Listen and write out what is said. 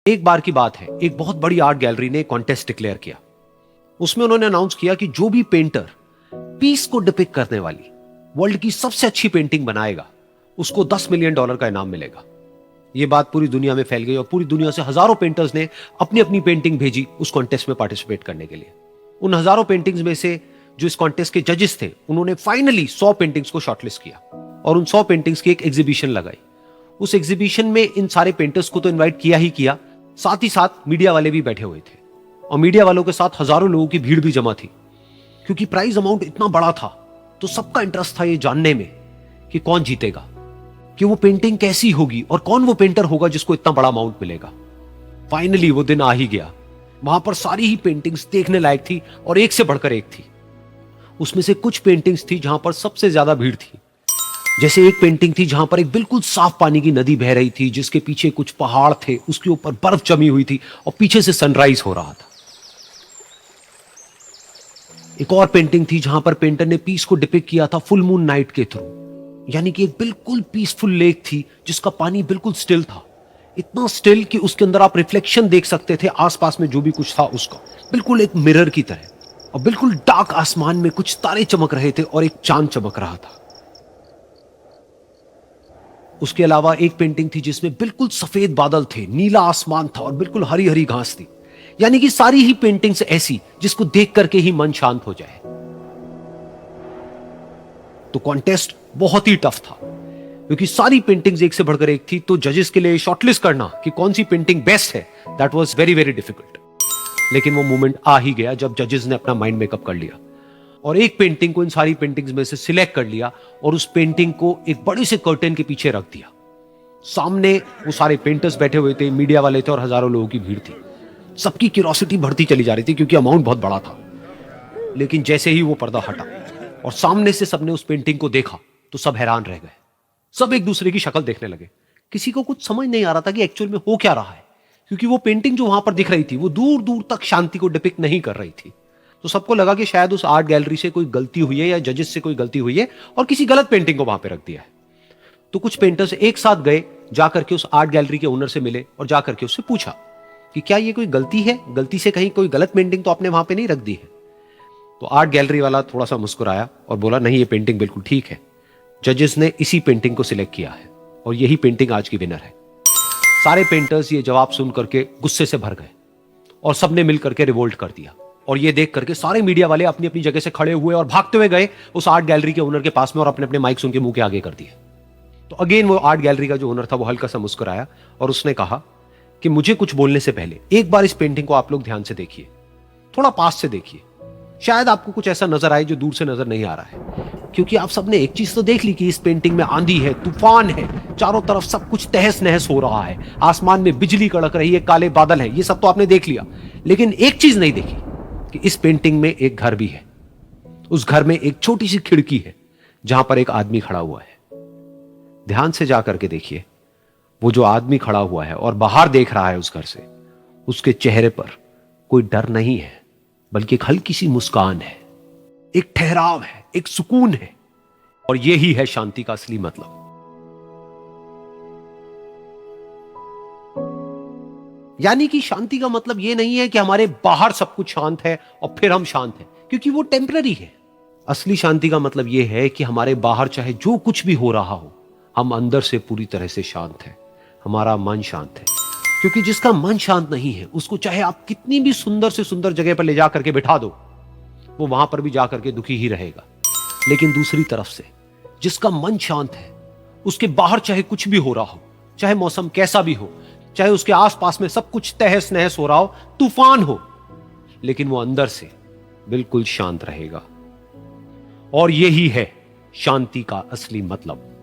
एक बार की बात है, एक बहुत बड़ी आर्ट गैलरी ने कॉन्टेस्ट डिक्लेयर किया। उसमें उन्होंने अनाउंस किया कि जो भी पेंटर पीस को डिपिक्ट करने वाली वर्ल्ड की सबसे अच्छी पेंटिंग बनाएगा उसको $10 मिलियन का इनाम मिलेगा। यह बात पूरी दुनिया में फैल गई और पूरी दुनिया से हजारों पेंटर्स ने अपनी अपनी पेंटिंग भेजी उस कॉन्टेस्ट में पार्टिसिपेट करने के लिए। उन हजारों पेंटिंग्स में से जो इस कॉन्टेस्ट के जजेस थे उन्होंने फाइनली 100 पेंटिंग्स को शॉर्टलिस्ट किया और उन 100 पेंटिंग्स की एक एग्जीबिशन लगाई। उस एग्जीबिशन में इन सारे पेंटर्स को तो इनवाइट किया ही किया, साथ ही साथ मीडिया वाले भी बैठे हुए थे और मीडिया वालों के साथ हजारों लोगों की भीड़ भी जमा थी। क्योंकि प्राइज अमाउंट इतना बड़ा था तो सबका इंटरेस्ट था ये जानने में कि कौन जीतेगा, कि वो पेंटिंग कैसी होगी और कौन वो पेंटर होगा जिसको इतना बड़ा अमाउंट मिलेगा। फाइनली वो दिन आ ही गया। वहां पर सारी ही पेंटिंग्स देखने लायक थी और एक से बढ़कर एक थी। उसमें से कुछ पेंटिंग्स थी जहां पर सबसे ज्यादा भीड़ थी। जैसे एक पेंटिंग थी जहां पर एक बिल्कुल साफ पानी की नदी बह रही थी जिसके पीछे कुछ पहाड़ थे, उसके ऊपर बर्फ जमी हुई थी और पीछे से सनराइज हो रहा था। एक और पेंटिंग थी जहां पर पेंटर ने पीस को डिपिक्ट किया था फुल मून नाइट के थ्रू, यानी कि एक बिल्कुल पीसफुल लेक थी जिसका पानी बिल्कुल स्टिल था, इतना स्टिल कि उसके अंदर आप रिफ्लेक्शन देख सकते थे आसपास में जो भी कुछ था उसका, बिल्कुल एक मिरर की तरह। और बिल्कुल डार्क आसमान में कुछ तारे चमक रहे थे और एक चांद चमक रहा था। उसके अलावा एक पेंटिंग थी जिसमें बिल्कुल सफेद बादल थे, नीला आसमान था और बिल्कुल हरी हरी घास थी। यानी कि सारी ही पेंटिंग्स ऐसी जिसको देख करके ही मन शांत हो जाए। तो कॉन्टेस्ट बहुत ही टफ था क्योंकि सारी पेंटिंग्स एक से बढ़कर एक थी। तो जजेस के लिए शॉर्टलिस्ट करना कि कौन सी पेंटिंग बेस्ट है, that was very very difficult. लेकिन वो मोमेंट आ ही गया जब जजेस ने अपना माइंड मेकअप कर लिया और एक पेंटिंग को इन सारी पेंटिंग्स में से सिलेक्ट कर लिया और उस पेंटिंग को एक बड़े से कर्टेन के पीछे रख दिया। सामने वो सारे पेंटर्स बैठे हुए थे, मीडिया वाले थे और हजारों लोगों की भीड़ थी। सबकी क्यूरियोसिटी बढ़ती चली जा रही थी क्योंकि अमाउंट बहुत बड़ा था। लेकिन जैसे ही वो पर्दा हटा और सामने से सबने उस पेंटिंग को देखा तो सब हैरान रह गए। सब एक दूसरे की शक्ल देखने लगे। किसी को कुछ समझ नहीं आ रहा था कि एक्चुअल में हो क्या रहा है, क्योंकि वो पेंटिंग जो वहां पर दिख रही थी वो दूर दूर तक शांति को डिपिक्ट नहीं कर रही थी। तो सबको लगा कि शायद उस आर्ट गैलरी से कोई गलती हुई है या जजेस से कोई गलती हुई है और किसी गलत पेंटिंग को वहां पे रख दिया है। तो कुछ पेंटर्स एक साथ गए, जाकर के उस आर्ट गैलरी के ओनर से मिले और जाकर के उससे पूछा कि क्या ये कोई गलती है, गलती से कहीं कोई गलत पेंटिंग तो आपने वहां पे नहीं रख दी है। तो आर्ट गैलरी वाला थोड़ा सा मुस्कुराया और बोला, नहीं, ये पेंटिंग बिल्कुल ठीक है। जजेस ने इसी पेंटिंग को सिलेक्ट किया है और यही पेंटिंग आज की विनर है। सारे पेंटर्स ये जवाब सुन करके गुस्से से भर गए और सबने मिल करके रिवोल्ट कर दिया। और ये देख करके सारे मीडिया वाले अपनी अपनी जगह से खड़े हुए और भागते हुए गए उस आर्ट गैलरी के ओनर के पास में और अपने अपने माइक्स उनके मुंह के आगे कर दिए। तो अगेन वो आर्ट गैलरी का जो ओनर था वो हल्का सा मुस्कुराया और उसने कहा कि मुझे कुछ बोलने से पहले एक बार इस पेंटिंग को आप लोग ध्यान से देखिए, थोड़ा पास से देखिए, शायद आपको कुछ ऐसा नजर आए जो दूर से नजर नहीं आ रहा है। क्योंकि आप सबने एक चीज तो देख ली कि इस पेंटिंग में आंधी है, तूफान है, चारों तरफ सब कुछ तहस नहस हो रहा है, आसमान में बिजली कड़क रही है, काले बादल है, ये सब तो आपने देख लिया। लेकिन एक चीज नहीं देखी कि इस पेंटिंग में एक घर भी है। उस घर में एक छोटी सी खिड़की है जहां पर एक आदमी खड़ा हुआ है। ध्यान से जाकर के देखिए, वो जो आदमी खड़ा हुआ है और बाहर देख रहा है उस घर से, उसके चेहरे पर कोई डर नहीं है बल्कि एक हल्की सी मुस्कान है, एक ठहराव है, एक सुकून है। और यही है शांति का असली मतलब। यानी कि शांति का मतलब यह नहीं है कि हमारे बाहर सब कुछ शांत है और फिर हम शांत हैं, क्योंकि वो टेम्पररी है। असली शांति का मतलब यह है कि हमारे बाहर चाहे जो कुछ भी हो रहा हो, हम अंदर से पूरी तरह से शांत हैं, हमारा मन शांत है। क्योंकि जिसका मन शांत नहीं है उसको चाहे आप कितनी भी सुंदर से सुंदर जगह पर ले जा करके बिठा दो, वो वहां पर भी जा करके दुखी ही रहेगा। लेकिन दूसरी तरफ से जिसका मन शांत है, उसके बाहर चाहे कुछ भी हो रहा हो, चाहे मौसम कैसा भी हो, चाहे उसके आसपास में सब कुछ तहस नहस हो रहा हो, तूफान हो, लेकिन वो अंदर से बिल्कुल शांत रहेगा। और यही है शांति का असली मतलब।